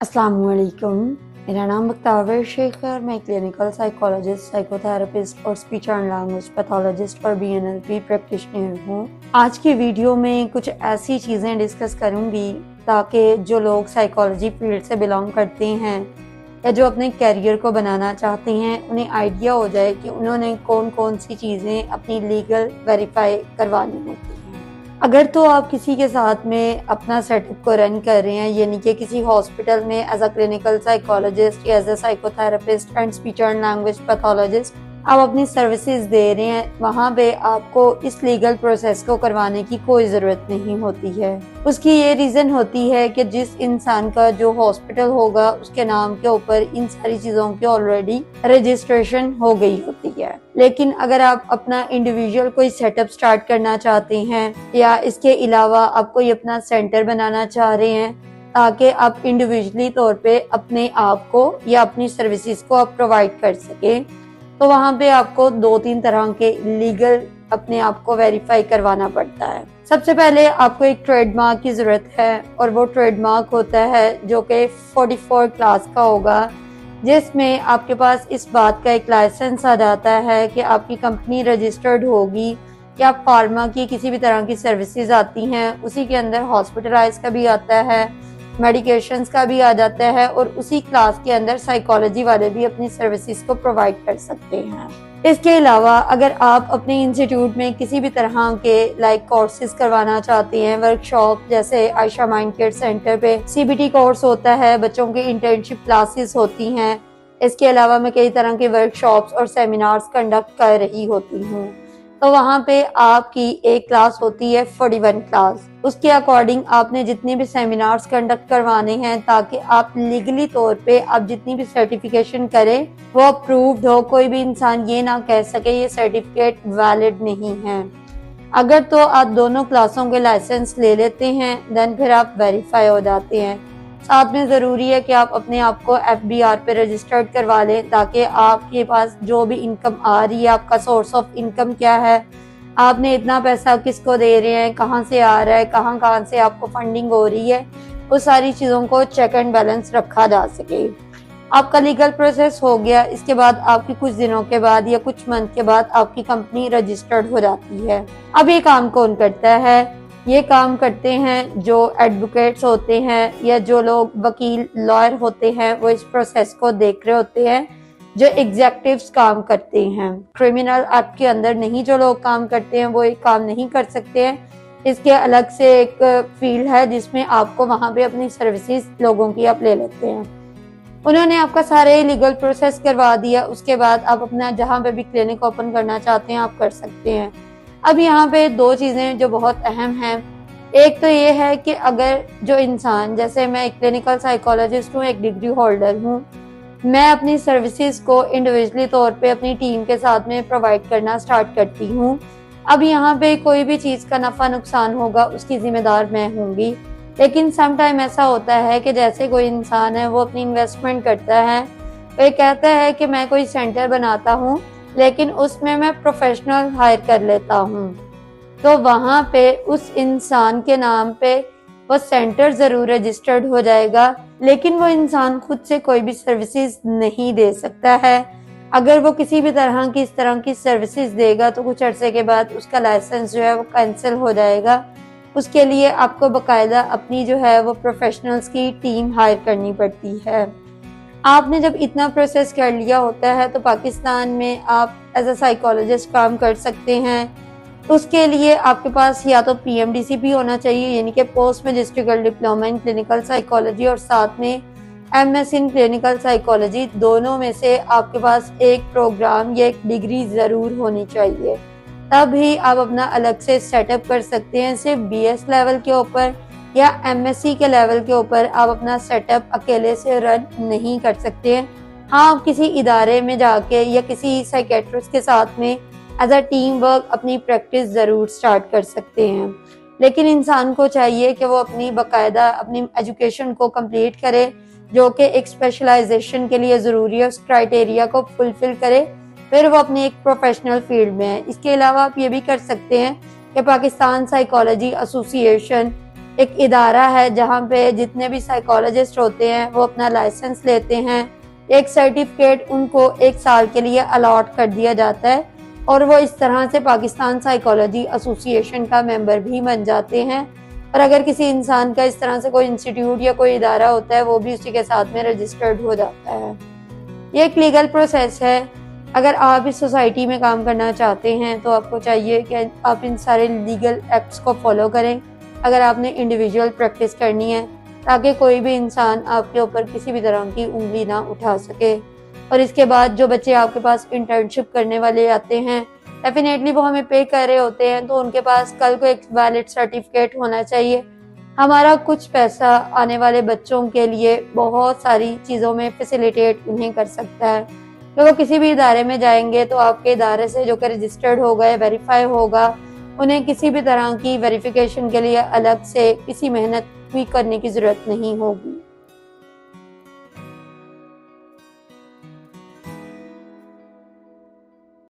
अस्सलामुअलैकुम। मेरा नाम बख्तावर शेख है और मैं क्लिनिकल साइकोलॉजिस्ट, साइकोथेरेपिस्ट और स्पीच एंड लैंग्वेज पैथोलॉजिस्ट और बीएनएलपी प्रैक्टिशनर हूँ। आज की वीडियो में कुछ ऐसी चीज़ें डिस्कस करूँगी ताकि जो लोग साइकोलॉजी फील्ड से बिलोंग करते हैं या जो अपने करियर को बनाना चाहते हैं उन्हें आइडिया हो जाए कि उन्होंने कौन कौन सी चीज़ें अपनी लीगल वेरीफाई करवानी होती हैं। अगर तो आप किसी के साथ में अपना सेटअप को रन कर रहे हैं, यानी कि किसी हॉस्पिटल में एज अ क्लिनिकल साइकोलॉजिस्ट या as a psychotherapist and speech and language pathologist आप अपनी सर्विसेज दे रहे हैं, वहाँ पे आपको इस लीगल प्रोसेस को करवाने की कोई ज़रूरत नहीं होती है। उसकी ये रीज़न होती है कि जिस इंसान का जो हॉस्पिटल होगा उसके नाम के ऊपर इन सारी चीज़ों की ऑलरेडी रजिस्ट्रेशन हो गई होती है। लेकिन अगर आप अपना इंडिविजुअल कोई सेटअप स्टार्ट करना चाहते हैं या इसके अलावा आप कोई अपना सेंटर बनाना चाह रहे हैं ताकि आप इंडिविजुअली तौर पे अपने आप को या अपनी सर्विसेज को आप प्रोवाइड कर सकें, तो वहाँ पे आपको 2-3 तरह के लीगल अपने आप को वेरीफाई करवाना पड़ता है। सबसे पहले आपको एक ट्रेडमार्क की जरूरत है और वो ट्रेडमार्क होता है जो कि 44 क्लास का होगा, जिसमें आपके पास इस बात का एक लाइसेंस आ जाता है कि आपकी कंपनी रजिस्टर्ड होगी या फार्मा की किसी भी तरह की सर्विसेज आती हैं, उसी के अंदर हॉस्पिटलाइज का भी आता है, मेडिकेशंस का भी आ जाता है और उसी क्लास के अंदर साइकोलॉजी वाले भी अपनी सर्विसेज को प्रोवाइड कर सकते हैं। इसके अलावा अगर आप अपने इंस्टीट्यूट में किसी भी तरह के कोर्सेज करवाना चाहते हैं, वर्कशॉप जैसे आयशा माइंड केयर सेंटर पे सीबीटी कोर्स होता है, बच्चों की इंटर्नशिप क्लासेस होती हैं। इसके अलावा मैं कई तरह के वर्कशॉप्स और सेमिनार्स कंडक्ट कर रही होती हूँ, तो वहाँ पे आपकी एक क्लास होती है 41 क्लास। उसके अकॉर्डिंग आपने जितने भी सेमिनार्स कंडक्ट करवाने हैं ताकि आप लीगली तौर पे आप जितनी भी सर्टिफिकेशन करें वो अप्रूव्ड हो, कोई भी इंसान ये ना कह सके ये सर्टिफिकेट वैलिड नहीं है। अगर तो आप दोनों क्लासों के लाइसेंस ले लेते हैं देन फिर आप वेरीफाई हो जाते हैं। साथ में ज़रूरी है कि आप अपने आप को एफबीआर पे रजिस्टर्ड करवा लें ताकि आपके पास जो भी इनकम आ रही है, आपका सोर्स ऑफ इनकम क्या है, आपने इतना पैसा किसको दे रहे हैं, कहाँ से आ रहा है, कहाँ कहाँ से आपको फंडिंग हो रही है, वो सारी चीज़ों को चेक एंड बैलेंस रखा जा सके। आपका लीगल प्रोसेस हो गया, इसके बाद आपकी कुछ दिनों के बाद या कुछ मंथ के बाद आपकी कंपनी रजिस्टर्ड हो जाती है। अब ये काम कौन करता है? ये काम करते हैं जो एडवोकेट्स होते हैं या जो लोग वकील लॉयर होते हैं, वो इस प्रोसेस को देख रहे होते हैं। जो एग्जेक्टिव्स काम करते हैं, क्रिमिनल एक्ट के अंदर नहीं जो लोग काम करते हैं वो एक काम नहीं कर सकते हैं। इसके अलग से एक फील्ड है जिसमें आपको वहाँ पे अपनी सर्विसेज लोगों की आप ले लेते हैं। उन्होंने आपका सारे लीगल प्रोसेस करवा दिया, उसके बाद आप अपना जहाँ पे भी क्लिनिक ओपन करना चाहते हैं आप कर सकते हैं। अब यहाँ पे 2 चीज़ें जो बहुत अहम हैं, एक तो ये है कि अगर जो इंसान, जैसे मैं एक क्लिनिकल साइकोलॉजिस्ट हूँ, एक डिग्री होल्डर हूँ, मैं अपनी सर्विसेज को इंडिविजुअली तौर पे अपनी टीम के साथ में प्रोवाइड करना स्टार्ट करती हूँ। अब यहाँ पे कोई भी चीज़ का नफ़ा नुकसान होगा उसकी जिम्मेदार मैं होंगी, लेकिन सम टाइम ऐसा होता है कि जैसे कोई इंसान है वो अपनी इन्वेस्टमेंट करता है, वो कहता है कि मैं कोई सेंटर बनाता हूँ लेकिन उसमें मैं प्रोफेशनल हायर कर लेता हूँ, तो वहाँ पे उस इंसान के नाम पे वो सेंटर ज़रूर रजिस्टर्ड हो जाएगा, लेकिन वो इंसान खुद से कोई भी सर्विसेज नहीं दे सकता है। अगर वो किसी भी तरह की इस तरह की सर्विसेज देगा तो कुछ अरसे के बाद उसका लाइसेंस जो है वो कैंसिल हो जाएगा। उसके लिए आपको बाकायदा अपनी जो है वो प्रोफेशनल्स की टीम हायर करनी पड़ती है। आपने जब इतना प्रोसेस कर लिया होता है तो पाकिस्तान में आप एज अ साइकोलॉजिस्ट काम कर सकते हैं। उसके लिए आपके पास या तो PMDCP होना चाहिए, यानी कि post magisterial diploma in clinical psychology, और साथ में MS इन क्लिनिकल साइकोलॉजी। दोनों में से आपके पास एक प्रोग्राम या एक डिग्री ज़रूर होनी चाहिए, तभी आप अपना अलग से सेटअप कर सकते हैं। सिर्फ BS लेवल के ऊपर या MSc के लेवल के ऊपर आप अपना सेटअप अकेले से रन नहीं कर सकते हैं। हाँ, आप किसी इदारे में जाके या किसी साइकेट्रिस्ट के साथ में एज अ टीम वर्क अपनी प्रैक्टिस ज़रूर स्टार्ट कर सकते हैं, लेकिन इंसान को चाहिए कि वो अपनी बाकायदा अपनी एजुकेशन को कंप्लीट करे जो कि एक स्पेशलाइजेशन के लिए ज़रूरी है, उस क्राइटेरिया को फुलफिल करे, फिर वो अपनी एक प्रोफेशनल फील्ड में है। इसके अलावा आप ये भी कर सकते हैं कि पाकिस्तान साइकोलॉजी एसोसिएशन एक इदारा है जहाँ पे जितने भी साइकोलॉजिस्ट होते हैं वो अपना लाइसेंस लेते हैं। एक सर्टिफिकेट उनको 1 साल के लिए अलॉट कर दिया जाता है और वो इस तरह से पाकिस्तान साइकोलॉजी एसोसिएशन का मेंबर भी बन जाते हैं। और अगर किसी इंसान का इस तरह से कोई इंस्टीट्यूट या कोई इदारा होता है वो भी उसी के साथ में रजिस्टर्ड हो जाता है। ये एक लीगल प्रोसेस है। अगर आप इस सोसाइटी में काम करना चाहते हैं तो आपको चाहिए कि आप इन सारे लीगल एक्ट्स को फॉलो करें अगर आपने इंडिविजुअल प्रैक्टिस करनी है, ताकि कोई भी इंसान आपके ऊपर किसी भी तरह की उंगली ना उठा सके। और इसके बाद जो बच्चे आपके पास इंटर्नशिप करने वाले आते हैं, डेफिनेटली वो हमें पे कर रहे होते हैं, तो उनके पास कल को एक वैलिड सर्टिफिकेट होना चाहिए। हमारा कुछ पैसा आने वाले बच्चों के लिए बहुत सारी चीज़ों में फैसिलिटेट उन्हें कर सकता है। तो वो किसी भी इदारे में जाएंगे तो आपके इदारे से जो कि रजिस्टर्ड होगा या वेरीफाई होगा, उन्हें किसी भी तरह की वेरिफिकेशन के लिए अलग से किसी मेहनत भी करने की ज़रूरत नहीं होगी।